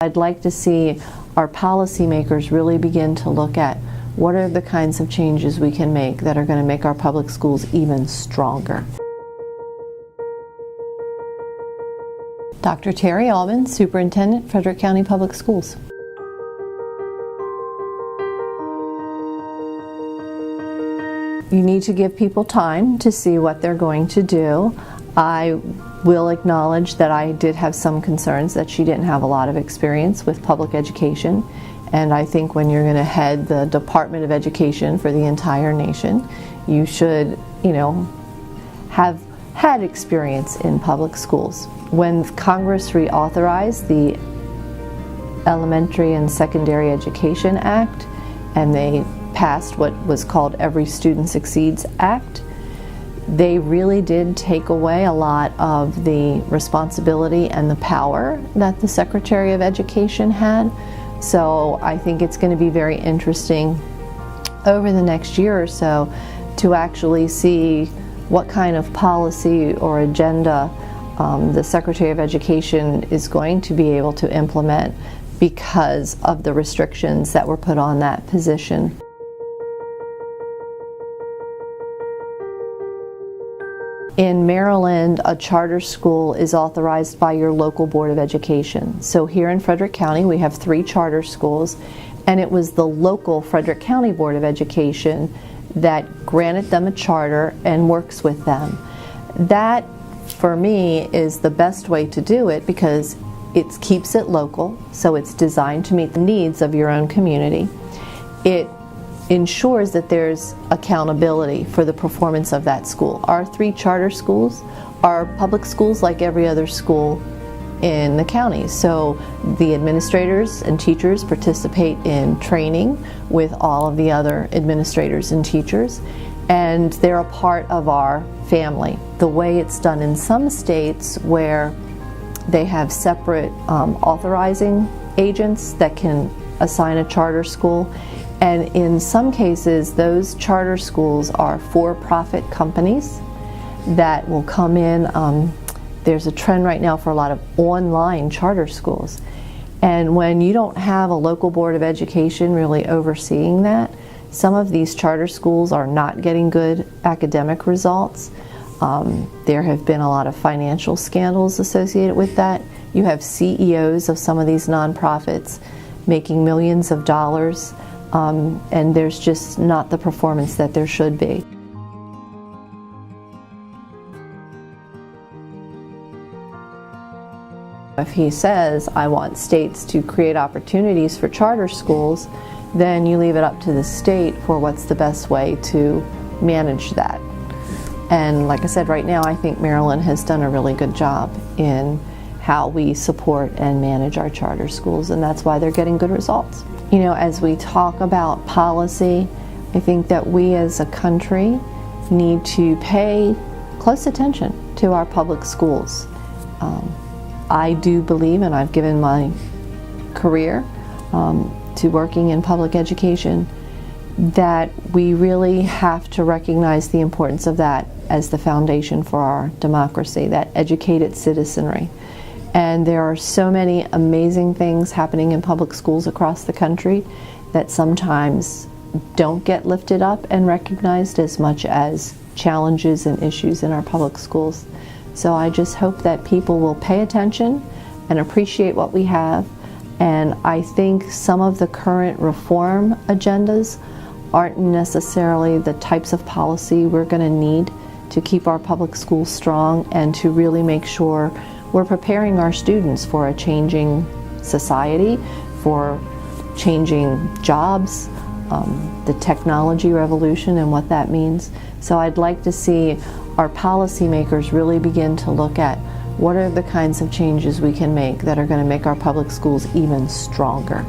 I'd like to see our policymakers really begin to look at what are the kinds of changes we can make that are going to make our public schools even stronger. Dr. Terry Allman, Superintendent, Frederick County Public Schools. You need to give people time to see what they're going to do. I will acknowledge that I did have some concerns that she didn't have a lot of experience with public education, and I think when you're going to head the Department of Education for the entire nation, you should, have had experience in public schools. When Congress reauthorized the Elementary and Secondary Education Act, and they passed what was called Every Student Succeeds Act, they really did take away a lot of the responsibility and the power that the Secretary of Education had. So I think it's going to be very interesting over the next year or so to actually see what kind of policy or agenda the Secretary of Education is going to be able to implement because of the restrictions that were put on that position. In Maryland, a charter school is authorized by your local Board of Education. So here in Frederick County, we have 3 charter schools, and it was the local Frederick County Board of Education that granted them a charter and works with them. That, for me, is the best way to do it because it keeps it local, so it's designed to meet the needs of your own community. It ensures that there's accountability for the performance of that school. Our 3 charter schools are public schools like every other school in the county. So the administrators and teachers participate in training with all of the other administrators and teachers, and they're a part of our family. The way it's done in some states where they have separate authorizing agents that can assign a charter school, and in some cases those charter schools are for-profit companies that will come in. There's a trend right now for a lot of online charter schools, and when you don't have a local Board of Education really overseeing that, some of these charter schools are not getting good academic results. There have been a lot of financial scandals associated with that. You have CEOs of some of these nonprofits making millions of dollars, and there's just not the performance that there should be. If he says, I want states to create opportunities for charter schools, then you leave it up to the state for what's the best way to manage that. And like I said, right now I think Maryland has done a really good job in how we support and manage our charter schools, and that's why they're getting good results. As we talk about policy, I think that we as a country need to pay close attention to our public schools. I do believe, and I've given my career to working in public education, that we really have to recognize the importance of that as the foundation for our democracy, that educated citizenry. And there are so many amazing things happening in public schools across the country that sometimes don't get lifted up and recognized as much as challenges and issues in our public schools. So I just hope that people will pay attention and appreciate what we have. And I think some of the current reform agendas aren't necessarily the types of policy we're going to need to keep our public schools strong and to really make sure we're preparing our students for a changing society, for changing jobs, the technology revolution and what that means. So I'd like to see our policymakers really begin to look at what are the kinds of changes we can make that are going to make our public schools even stronger.